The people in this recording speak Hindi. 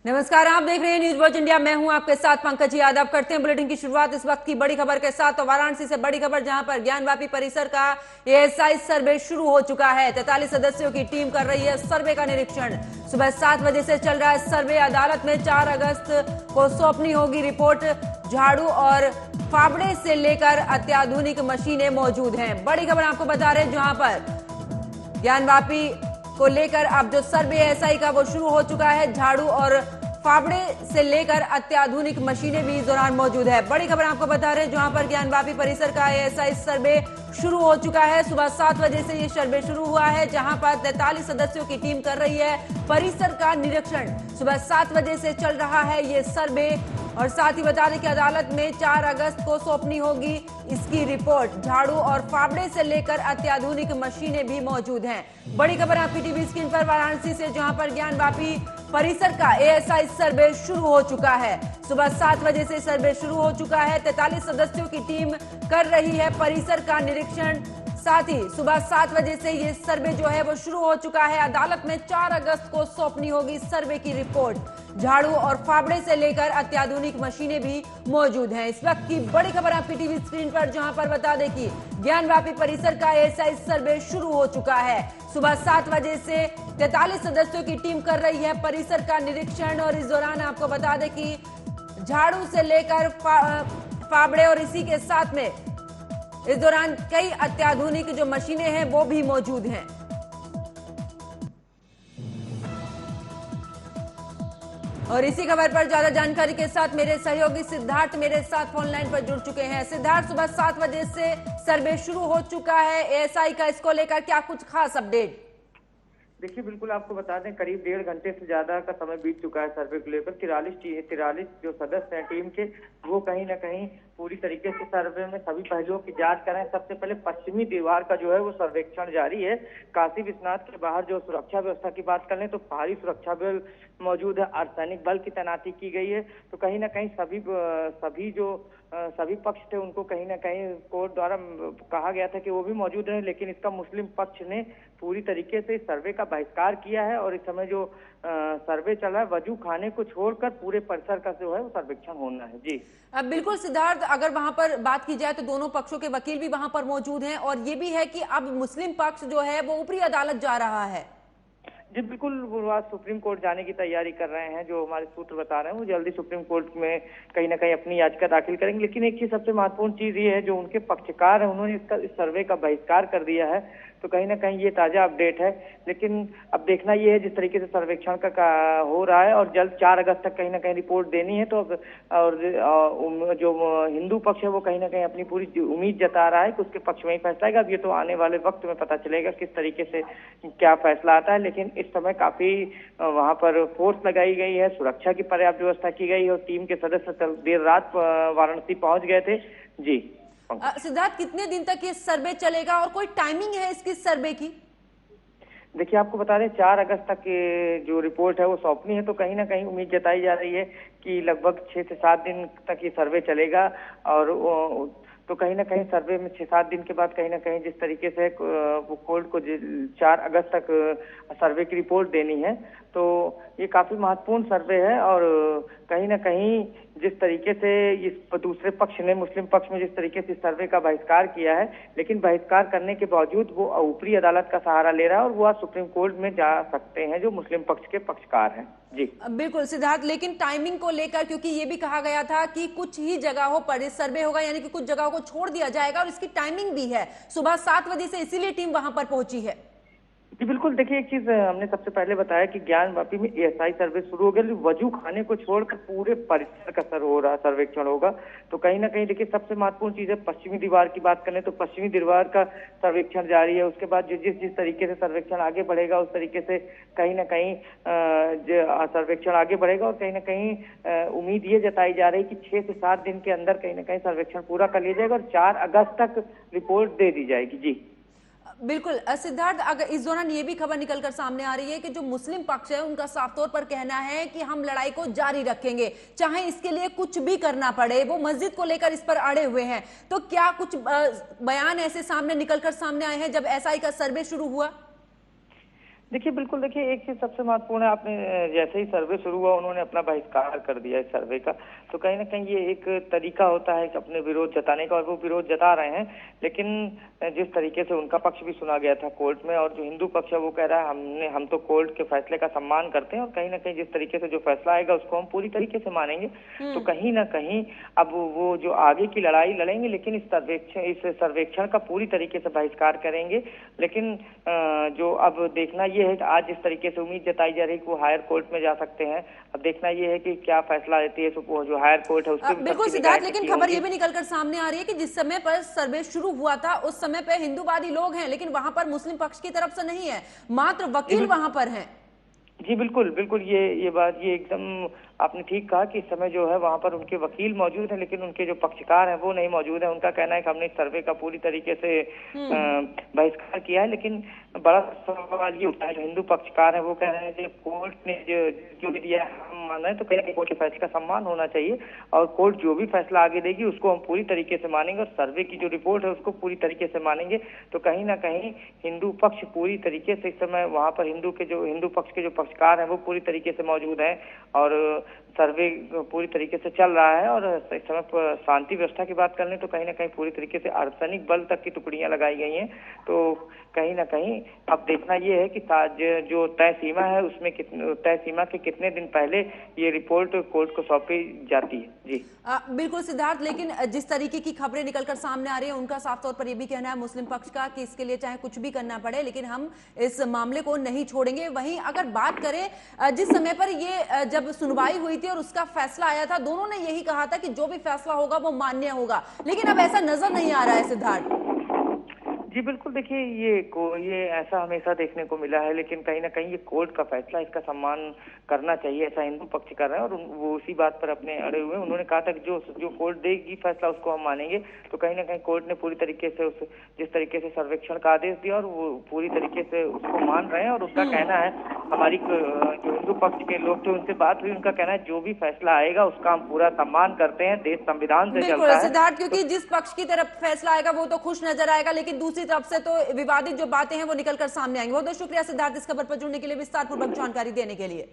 नमस्कार, आप देख रहे हैं न्यूज वॉच इंडिया। मैं हूं आपके साथ पंकज यादव। करते हैं बुलेटिन की शुरुआत इस वक्त की बड़ी खबर के साथ। तो वाराणसी से बड़ी खबर, जहां पर ज्ञानवापी परिसर का एएसआई सर्वे शुरू हो चुका है। 43 सदस्यों की टीम कर रही है सर्वे का निरीक्षण। सुबह 7 बजे से चल रहा है सर्वे। अदालत में 4 अगस्त को सौंपनी होगी रिपोर्ट। झाड़ू और फावड़े से लेकर अत्याधुनिक मशीनें मौजूद हैं। बड़ी खबर आपको बता रहे हैं, जहां पर ज्ञानवापी को लेकर अब जो सर्वे एएसआई का वो शुरू हो चुका है। झाड़ू और फावड़े से लेकर अत्याधुनिक मशीनें भी इस दौरान मौजूद है। बड़ी खबर आपको बता रहे हैं, जहां पर ज्ञानवापी परिसर का एएसआई सर्वे शुरू हो चुका है। सुबह 7 बजे से ये सर्वे शुरू हुआ है, जहां पर 43 सदस्यों की टीम कर रही है परिसर का निरीक्षण। सुबह 7 बजे से चल रहा है ये सर्वे। और साथ ही बता दें कि अदालत में 4 अगस्त को सौंपनी होगी इसकी रिपोर्ट। झाड़ू और फावड़े से लेकर अत्याधुनिक मशीनें भी मौजूद हैं। बड़ी खबर आपकी टीवी स्क्रीन पर वाराणसी से, जहां पर ज्ञानवापी परिसर का एएसआई सर्वे शुरू हो चुका है। सुबह 7 बजे से सर्वे शुरू हो चुका है। 43 सदस्यों की टीम कर रही है परिसर का निरीक्षण। साथ ही सुबह 7 बजे से ये सर्वे जो है वो शुरू हो चुका है। अदालत में 4 अगस्त को सौंपनी होगी सर्वे की रिपोर्ट। झाड़ू और फावड़े से लेकर अत्याधुनिक मशीनें भी मौजूद हैं। इस वक्त की बड़ी खबर आपकी टीवी स्क्रीन पर, जहां पर बता दें कि ज्ञानवापी परिसर का एएसआई सर्वे शुरू हो चुका है। सुबह 7 बजे से 43 सदस्यों की टीम कर रही है परिसर का निरीक्षण। और इस दौरान आपको बता दें कि झाड़ू से लेकर फावड़े और इसी के साथ में इस दौरान कई अत्याधुनिक जो मशीनें हैं वो भी मौजूद हैं। और इसी खबर पर ज्यादा जानकारी के साथ मेरे सहयोगी सिद्धार्थ मेरे साथ फोन लाइन पर जुड़ चुके हैं। सिद्धार्थ, सुबह 7 बजे से सर्वे शुरू हो चुका है एएसआई का, इसको लेकर क्या कुछ खास अपडेट? देखिए, बिल्कुल आपको बता दें, करीब 1.5 घंटे से ज्यादा का समय बीत चुका है सर्वे को लेकर। 43 जो सदस्य हैं टीम के, वो कहीं ना कहीं पूरी तरीके से सर्वे में सभी पहलुओं की जांच कर रहे हैं। सबसे पहले पश्चिमी दीवार का जो है वो सर्वेक्षण जारी है। काशी विश्वनाथ के बाहर जो सुरक्षा व्यवस्था की बात कर लें तो भारी सुरक्षा बल मौजूद है, अर्धसैनिक बल की तैनाती की गई है। तो कहीं ना कहीं सभी पक्ष थे उनको कहीं ना कहीं कोर्ट द्वारा कहा गया था कि वो भी मौजूद रहे, लेकिन इसका मुस्लिम पक्ष ने पूरी तरीके से इस सर्वे का बहिष्कार किया है। और इस समय जो सर्वे चल रहा है, वजू खाने को छोड़कर पूरे परिसर का जो है वो सर्वेक्षण होना है। जी अब बिल्कुल सिद्धार्थ, अगर वहां पर बात की जाए तो दोनों पक्षों के वकील भी वहां पर मौजूद हैं। और ये भी है कि अब मुस्लिम पक्ष जो है वो ऊपरी अदालत जा रहा है। जी बिल्कुल, वो आज सुप्रीम कोर्ट जाने की तैयारी कर रहे हैं। जो हमारे सूत्र बता रहे हैं वो जल्दी सुप्रीम कोर्ट में कहीं ना कहीं अपनी याचिका दाखिल करेंगे। लेकिन एक चीज सबसे महत्वपूर्ण चीज ये है, जो उनके पक्षकार है उन्होंने इस सर्वे का बहिष्कार कर दिया है। तो कहीं ना कहीं ये ताजा अपडेट है। लेकिन अब देखना ये है जिस तरीके से सर्वेक्षण का हो रहा है, और जल्द 4 अगस्त तक कहीं ना कहीं रिपोर्ट देनी है। तो और जो हिंदू पक्ष है वो कहीं ना कहीं अपनी पूरी उम्मीद जता रहा है कि उसके पक्ष में ही फैसला आएगा। अब ये तो आने वाले वक्त में पता चलेगा किस तरीके से क्या फैसला आता है। लेकिन इस समय काफी वहां पर फोर्स लगाई गई है, सुरक्षा की पर्याप्त व्यवस्था की गई है, और टीम के सदस्य देर रात वाराणसी पहुंच गए थे। जी सिद्धार्थ, कितने दिन तक ये सर्वे चलेगा और कोई टाइमिंग है इसकी सर्वे की? देखिए, आपको बता दें 4 अगस्त तक जो रिपोर्ट है वो सौंपनी है। तो कहीं ना कहीं उम्मीद जताई जा रही है कि लगभग 6 से 7 दिन तक ये सर्वे चलेगा। और तो कहीं ना कहीं सर्वे में 6-7 दिन के बाद कहीं ना कहीं जिस तरीके से वो कोर्ट को 4 अगस्त तक सर्वे की रिपोर्ट देनी है, तो ये काफी महत्वपूर्ण सर्वे है। और कहीं ना कहीं जिस तरीके से इस दूसरे पक्ष ने, मुस्लिम पक्ष में जिस तरीके से सर्वे का बहिष्कार किया है, लेकिन बहिष्कार करने के बावजूद वो ऊपरी अदालत का सहारा ले रहा है और वो आज सुप्रीम कोर्ट में जा सकते हैं जो मुस्लिम पक्ष के पक्षकार हैं। जी बिल्कुल सिद्धार्थ, लेकिन टाइमिंग को लेकर, क्योंकि ये भी कहा गया था कि कुछ ही जगहों पर इस सर्वे होगा, यानी कि कुछ जगहों को छोड़ दिया जाएगा, और इसकी टाइमिंग भी है सुबह 7 बजे से, इसीलिए टीम वहां पर पहुंची है। जी बिल्कुल, देखिए एक चीज हमने सबसे पहले बताया कि ज्ञानवापी में एएसआई सर्वे शुरू हो गया। वजू खाने को छोड़कर पूरे परिसर का सर्वेक्षण होगा। तो कहीं ना कहीं देखिए सबसे महत्वपूर्ण चीज है, पश्चिमी दीवार की बात करें तो पश्चिमी दीवार का सर्वेक्षण जारी है। उसके बाद जिस तरीके से सर्वेक्षण आगे बढ़ेगा उस तरीके से कहीं ना कहीं सर्वेक्षण आगे बढ़ेगा। और कहीं ना कहीं उम्मीद ये जताई जा रही है कि 6 से 7 दिन के अंदर कहीं ना कहीं सर्वेक्षण पूरा कर लिया जाएगा और 4 अगस्त तक रिपोर्ट दे दी जाएगी। जी बिल्कुल सिद्धार्थ, अगर इस दौरान ये भी खबर निकलकर सामने आ रही है कि जो मुस्लिम पक्ष है उनका साफ तौर पर कहना है कि हम लड़ाई को जारी रखेंगे, चाहे इसके लिए कुछ भी करना पड़े। वो मस्जिद को लेकर इस पर अड़े हुए हैं। तो क्या कुछ बयान ऐसे सामने निकलकर सामने आए हैं जब एसआई का सर्वे शुरू हुआ? देखिए बिल्कुल, देखिए एक चीज सबसे महत्वपूर्ण है, आपने जैसे ही सर्वे शुरू हुआ उन्होंने अपना बहिष्कार कर दिया इस सर्वे का। तो कहीं ना कहीं ये एक तरीका होता है कि अपने विरोध जताने का, और वो विरोध जता रहे हैं। लेकिन जिस तरीके से उनका पक्ष भी सुना गया था कोर्ट में, और जो हिंदू पक्ष है वो कह रहा है हम तो कोर्ट के फैसले का सम्मान करते हैं, और कहीं ना कहीं जिस तरीके से जो फैसला आएगा उसको हम पूरी तरीके से मानेंगे। तो कहीं ना कहीं अब वो जो आगे की लड़ाई लड़ेंगे, लेकिन इस सर्वेक्षण का पूरी तरीके से बहिष्कार करेंगे। लेकिन जो अब देखना ये है कि आज जिस तरीके से उम्मीद जताई जा रही है कि वो हायर कोर्ट में जा सकते हैं, अब देखना ये है कि क्या फैसला देती है वो जो हायर कोर्ट है उसके बिल्कुल सिद्धार्थ, लेकिन खबर ये भी निकलकर सामने आ रही है कि जिस समय पर सर्वे शुरू हुआ था उस समय पे हिंदूवादी लोग हैं, लेकिन वहां पर मुस्लिम पक्ष की तरफ से नहीं है, मात्र वकील वहां पर हैं। जी बिल्कुल बिल्कुल, ये बात ये एकदम आपने ठीक कहा कि इस समय जो है वहां पर उनके वकील मौजूद हैं, लेकिन उनके जो पक्षकार हैं वो नहीं मौजूद हैं। उनका कहना है कि हमने इस सर्वे का पूरी तरीके से बहिष्कार किया है। लेकिन बड़ा सवाल ये उठा है, जो हिंदू पक्षकार हैं वो कह रहे हैं कि कोर्ट ने जो भी दिया है हम मान रहे हैं, तो कहीं ना कहीं कोर्ट के फैसले का सम्मान होना चाहिए, और कोर्ट जो भी फैसला आगे देगी उसको हम पूरी तरीके से मानेंगे, और सर्वे की जो रिपोर्ट है उसको पूरी तरीके से मानेंगे। तो कहीं ना कहीं हिंदू पक्ष पूरी तरीके से इस समय वहां पर हिंदू पक्ष के जो पक्षकार हैं वो पूरी तरीके से मौजूद हैं, और सर्वे पूरी तरीके से चल रहा है। और इस समय पर शांति व्यवस्था की बात कर लें तो कहीं ना कहीं पूरी तरीके से अर्धसैनिक बल तक की टुकड़ियां लगाई गई हैं। तो कहीं ना कहीं अब देखना ये है कि जो तय सीमा है उसमें तय सीमा के कितने दिन पहले ये रिपोर्ट कोर्ट को सौंपी जाती है। जी बिल्कुल सिद्धार्थ, लेकिन जिस तरीके की खबरें निकलकर सामने आ रही है उनका साफ तौर पर यह भी कहना है मुस्लिम पक्ष का कि इसके लिए चाहे कुछ भी करना पड़े लेकिन हम इस मामले को नहीं छोड़ेंगे। वहीं अगर बात करें जिस समय पर ये जब सुनवाई हुई थी और उसका फैसला आया था, दोनों ने यही कहा था कि जो भी फैसला होगा वो मान्य होगा, लेकिन अब ऐसा नजर नहीं आ रहा है सिद्धार्थ। जी बिल्कुल, देखिए ये ऐसा हमेशा देखने को मिला है, लेकिन कहीं ना कहीं ये कोर्ट का फैसला, इसका सम्मान करना चाहिए, ऐसा हिंदू पक्ष कर रहे हैं। और वो उसी बात पर अपने अड़े हुए हैं। उन्होंने कहा था कि जो कोर्ट देगी फैसला उसको हम मानेंगे। तो कहीं ना कहीं कोर्ट ने पूरी तरीके से जिस तरीके से सर्वेक्षण का आदेश दिया और वो पूरी तरीके से उसको मान रहे हैं। और उनका कहना है, हमारी जो हिंदू पक्ष के लोग थे उनसे बात हुई, उनका कहना है जो भी फैसला आएगा उसका हम पूरा सम्मान करते हैं, देश संविधान से चलता है। सिद्धार्थ, क्योंकि जिस पक्ष की तरफ फैसला आएगा वो तो खुश नजर आएगा, लेकिन दूसरी तरफ से तो विवादित जो बातें हैं वो निकलकर सामने आएंगी। बहुत बहुत शुक्रिया सिद्धार्थ इस खबर पर जुड़ने के लिए, विस्तारपूर्वक जानकारी देने के लिए।